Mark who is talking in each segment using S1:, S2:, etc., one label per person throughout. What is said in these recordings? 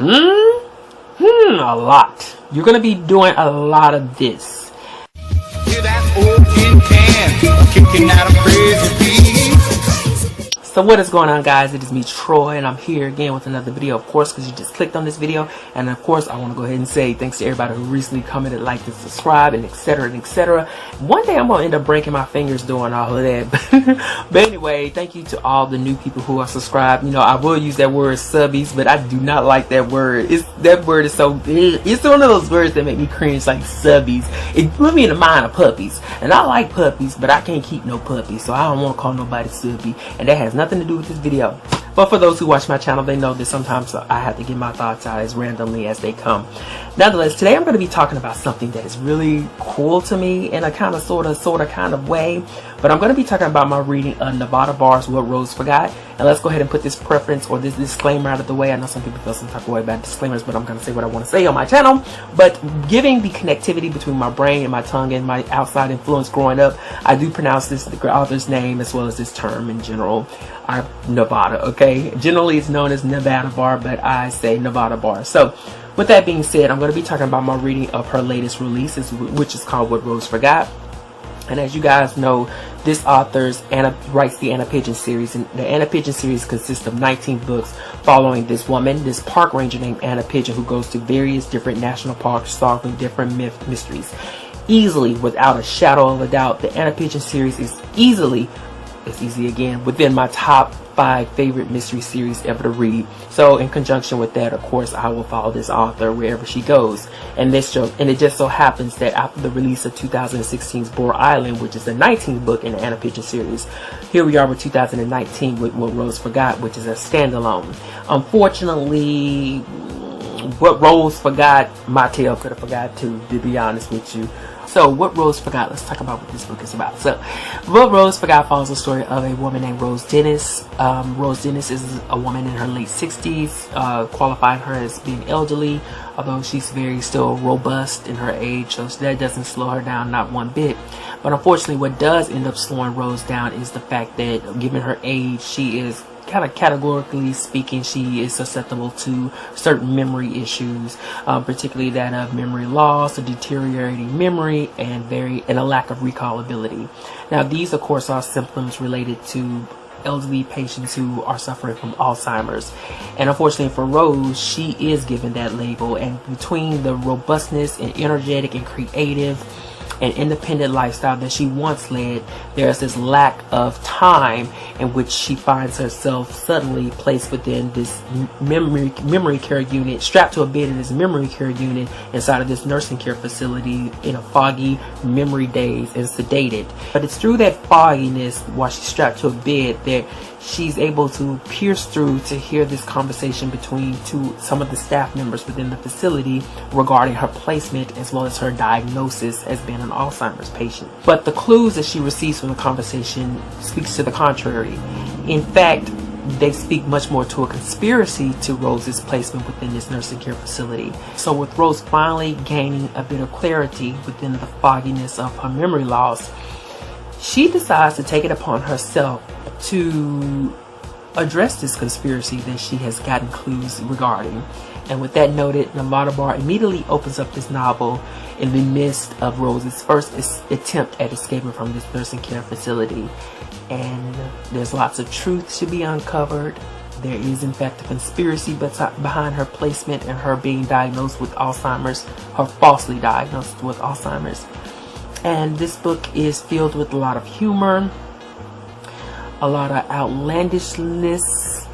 S1: A lot. You're gonna be doing a lot of this.
S2: Yeah, that's old tin can, kicking out a crazy beat.
S1: So what is going on, guys? It is me, Troy, and I'm here again with another video, of course, because you just clicked on this video. And of course, I want to go ahead and say thanks to everybody who recently commented, liked, and subscribed, and etc. and etc. One day I'm gonna end up breaking my fingers doing all of that. But anyway, thank you to all the new people who are subscribed. You know, I will use that word subbies, but I do not like that word. That word is so big. It's one of those words that make me cringe, like subbies. It put me in the mind of puppies, and I like puppies, but I can't keep no puppies, so I don't want to call nobody subby, and that has nothing to do with this video. But for those who watch my channel, they know that sometimes I have to get my thoughts out as randomly as they come. Nonetheless, today I'm going to be talking about something that is really cool to me in a kind of sort of way. But I'm going to be talking about my reading of Nevada Barr's What Rose Forgot. And let's go ahead and put this preference or this disclaimer out of the way. I know some people feel some type of way about disclaimers, but I'm going to say what I want to say on my channel. But giving the connectivity between my brain and my tongue and my outside influence growing up, I do pronounce this the author's name as well as this term in general. Nevada, okay? Generally it's known as Nevada Barr, but I say Nevada Barr. So with that being said, I'm going to be talking about my reading of her latest release, which is called What Rose Forgot. And as you guys know, this author writes the Anna Pigeon series, and the Anna Pigeon series consists of 19 books following this woman, this park ranger named Anna Pigeon, who goes to various different national parks solving different mysteries. Easily, without a shadow of a doubt, the Anna Pigeon series is within my top 5 favorite mystery series ever to read. So in conjunction with that, of course, I will follow this author wherever she goes. And it just so happens that after the release of 2016's Barr Island, which is the 19th book in the Anna Pigeon series, here we are with 2019 with What Rose Forgot, which is a standalone. Unfortunately, What Rose Forgot, my tail could have forgot to be honest with you. So What Rose Forgot, let's talk about what this book is about. So What Rose Forgot follows the story of a woman named Rose Dennis. Rose Dennis is a woman in her late 60s, qualifying her as being elderly, although she's very still robust in her age, so that doesn't slow her down, not one bit. But unfortunately, what does end up slowing Rose down is the fact that given her age, she is kind of categorically speaking, she is susceptible to certain memory issues, particularly that of memory loss, a deteriorating memory, and a lack of recall ability. Now, these of course are symptoms related to elderly patients who are suffering from Alzheimer's. And unfortunately for Rose, she is given that label, and between the robustness and energetic and creative and independent lifestyle that she once led, there's this lack of time in which she finds herself suddenly placed within this memory care unit, strapped to a bed in this memory care unit inside of this nursing care facility in a foggy memory daze and sedated. But it's through that fogginess while she's strapped to a bed that she's able to pierce through to hear this conversation between some of the staff members within the facility regarding her placement as well as her diagnosis as being an Alzheimer's patient. But the clues that she receives from the conversation speaks to the contrary. In fact, they speak much more to a conspiracy to Rose's placement within this nursing care facility. So with Rose finally gaining a bit of clarity within the fogginess of her memory loss, she decides to take it upon herself to address this conspiracy that she has gotten clues regarding. And with that noted, Nevada Barr immediately opens up this novel in the midst of Rose's first attempt at escaping from this nursing care facility. And there's lots of truth to be uncovered. There is in fact a conspiracy behind her placement and her being diagnosed with Alzheimer's, her falsely diagnosed with Alzheimer's. And this book is filled with a lot of humor, a lot of outlandishness,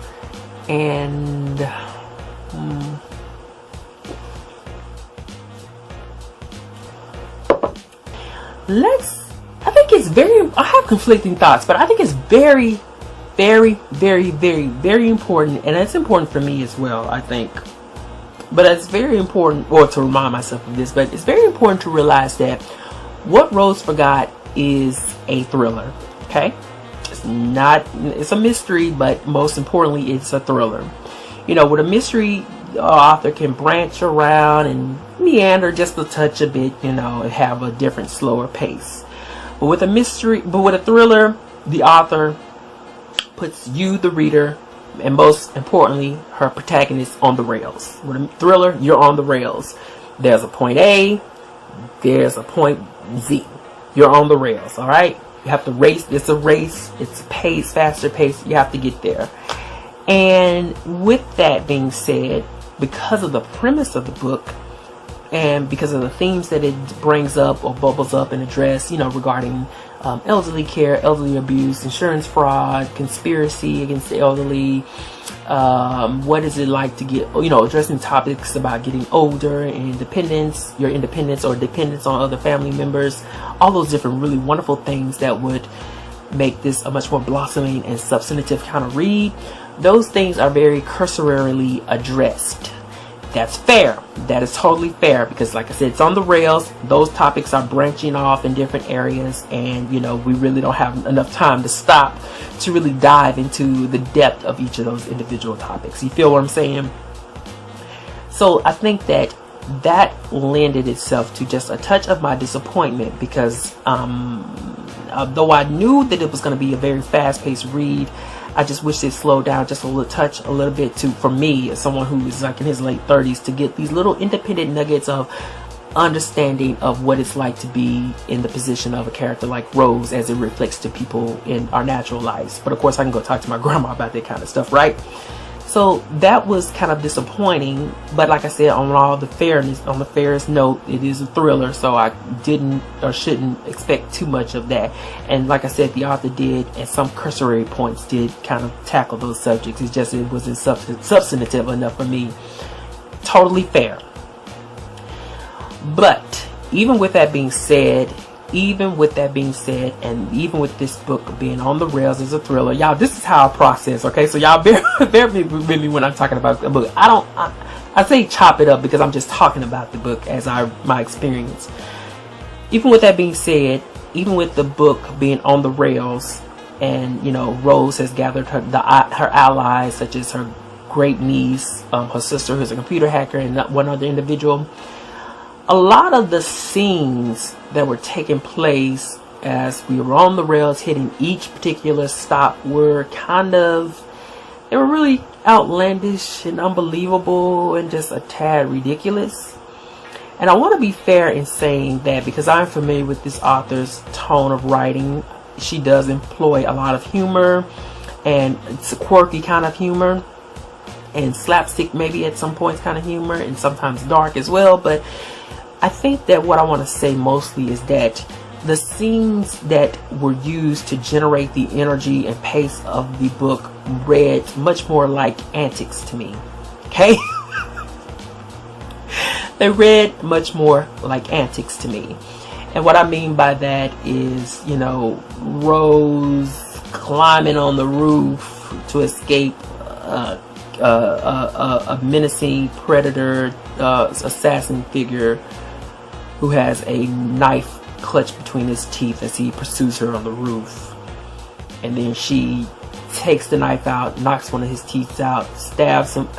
S1: and I have conflicting thoughts, but I think it's very, very, very, very, very important, and it's important for me as well, I think. But it's very important, or to remind myself of this, but it's very important to realize that What Rose Forgot is a thriller, okay? It's a mystery, but most importantly, it's a thriller. You know, with a mystery, the author can branch around and meander just a touch a bit, you know, and have a different, slower pace. But with a thriller, the author puts you, the reader, and most importantly, her protagonist on the rails. With a thriller, you're on the rails. There's a point A, there's a point Z. You're on the rails, all right? You have to race. It's a race. It's pace, faster pace. You have to get there. And with that being said, because of the premise of the book and because of the themes that it brings up or bubbles up and address, you know, regarding elderly care, elderly abuse, insurance fraud, conspiracy against the elderly, what is it like to get, you know, addressing topics about getting older and independence, your independence or dependence on other family members, all those different really wonderful things that would make this a much more blossoming and substantive kind of read. Those things are very cursorily addressed. That's fair. That is totally fair because, like I said, it's on the rails. Those topics are branching off in different areas, and you know, we really don't have enough time to stop to really dive into the depth of each of those individual topics. You feel what I'm saying? So I think that lended itself to just a touch of my disappointment because though I knew that it was going to be a very fast-paced read, I just wish it slowed down just a little bit for me, as someone who is like in his late 30s, to get these little independent nuggets of understanding of what it's like to be in the position of a character like Rose as it reflects to people in our natural lives. But of course I can go talk to my grandma about that kind of stuff, right? So that was kind of disappointing, but like I said, on the fairest note, it is a thriller, so I didn't or shouldn't expect too much of that. And like I said, the author did, at some cursory points, did kind of tackle those subjects. It's just it wasn't substantive enough for me. Totally fair. But even with that being said, and even with this book being on the rails as a thriller, y'all, this is how I process, okay? So y'all bear with me when I'm talking about the book. I say chop it up because I'm just talking about the book as my experience. Even with that being said, even with the book being on the rails, and you know, Rose has gathered her allies, such as her great niece, her sister who's a computer hacker, and one other individual. A lot of the scenes that were taking place as we were on the rails hitting each particular stop were they were really outlandish and unbelievable and just a tad ridiculous. And I want to be fair in saying that because I'm familiar with this author's tone of writing, she does employ a lot of humor, and it's a quirky kind of humor and slapstick maybe at some points kind of humor, and sometimes dark as well. But I think that what I want to say mostly is that the scenes that were used to generate the energy and pace of the book read much more like antics to me. Okay? They read much more like antics to me. And what I mean by that is, you know, Rose climbing on the roof to escape a menacing predator, assassin figure who has a knife clutched between his teeth as he pursues her on the roof. And then she takes the knife out, knocks one of his teeth out, stabs him.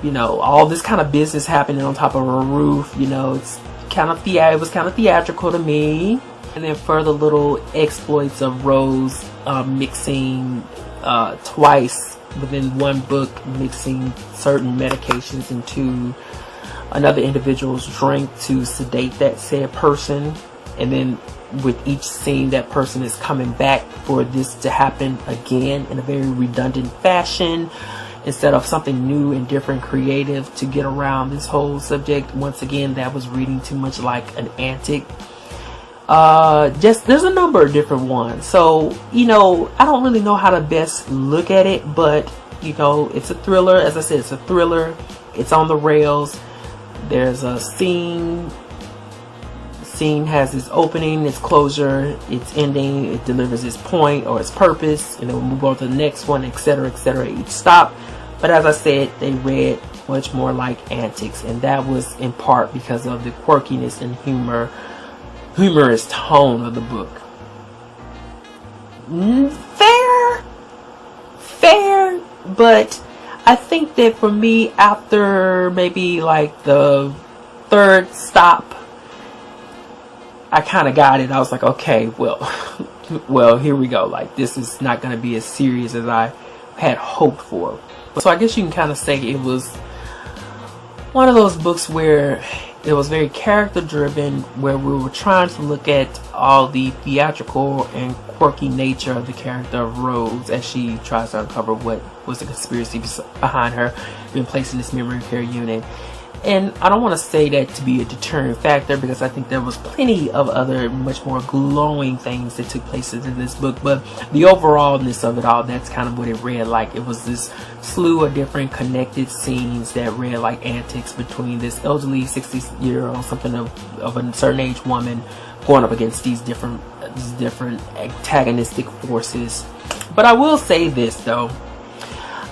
S1: You know, all this kind of business happening on top of a roof. You know, it was kind of theatrical to me. And then further little exploits of Rose mixing twice within one book, mixing certain medications into another individual's drink to sedate that said person, and then with each scene that person is coming back for this to happen again in a very redundant fashion instead of something new and different, creative to get around this whole subject. Once again, that was reading too much like an antic. There's a number of different ones, so you know, I don't really know how to best look at it, but you know, it's a thriller. As I said, it's a thriller. It's on the rails. There's a scene has its opening, its closure, its ending, it delivers its point or its purpose, and then we'll move on to the next one, etc., etc., each stop. But as I said, they read much more like antics, and that was in part because of the quirkiness and humorous tone of the book. Fair, but I think that for me, after maybe like the third stop, I kind of got it. I was like, okay, well, well, here we go. Like, this is not going to be as serious as I had hoped for. So I guess you can kind of say it was one of those books where it was very character driven, where we were trying to look at all the theatrical and quirky nature of the character of Rose as she tries to uncover what was the conspiracy behind her being placed in this memory care unit. And I don't want to say that to be a deterrent factor, because I think there was plenty of other much more glowing things that took place in this book, but the overallness of it all, that's kind of what it read like. It was this slew of different connected scenes that read like antics between this elderly 60-year-old, something of a certain age woman, going up against these different antagonistic forces. But I will say this though,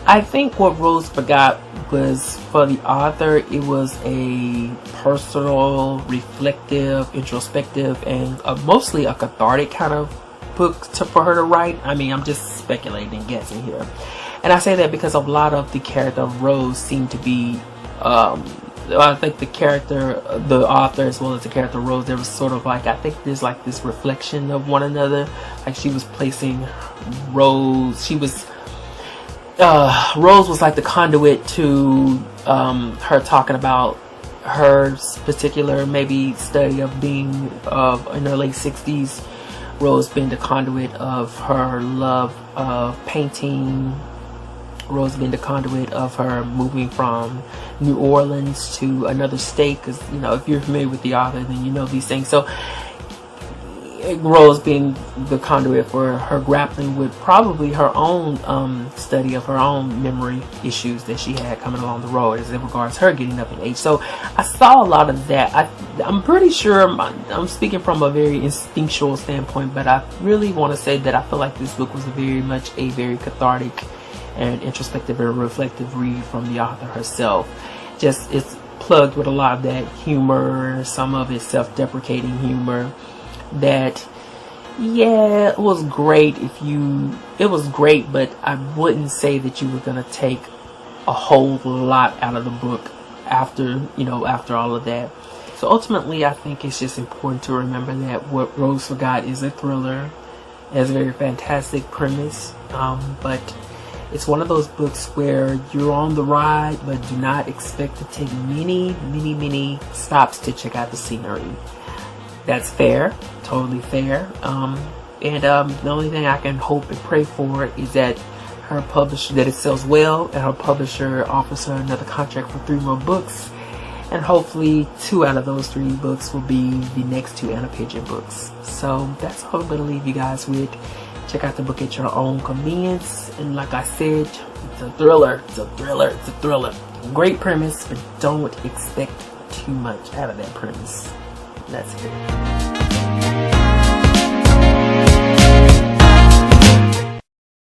S1: I think what Rose Forgot was, for the author, it was a personal, reflective, introspective, and mostly a cathartic kind of book for her to write. I mean, I'm just speculating and guessing here. And I say that because a lot of the character of Rose seemed to be, I think the author as well as the character of Rose, there was sort of like, I think there's like this reflection of one another. Like she was placing Rose, Rose was like the conduit to her talking about her particular maybe study of being in her late 60s. Rose being the conduit of her love of painting. Rose being the conduit of her moving from New Orleans to another state, because you know, if you're familiar with the author, then you know these things. So Rose being the conduit for her grappling with probably her own study of her own memory issues that she had coming along the road as it regards her getting up in age. So I saw a lot of that. I'm pretty sure I'm speaking from a very instinctual standpoint, but I really want to say that I feel like this book was very much a very cathartic and introspective and reflective read from the author herself. Just, it's plugged with a lot of that humor, some of it self-deprecating humor. That, yeah, it was great but I wouldn't say that you were gonna take a whole lot out of the book after all of that. So ultimately, I think it's just important to remember that what Rose Forgot is a thriller. It has a very fantastic premise, but it's one of those books where you're on the ride, but do not expect to take many stops to check out the scenery. That's fair, totally fair. The only thing I can hope and pray for is that her publisher, that it sells well, and her publisher offers her another contract for 3 more books, and hopefully 2 out of those 3 books will be the next 2 Anna Pigeon books. So that's all I'm going to leave you guys with. Check out the book at your own convenience, and like I said, it's a thriller. Great premise, but don't expect too much out of that premise. That's it.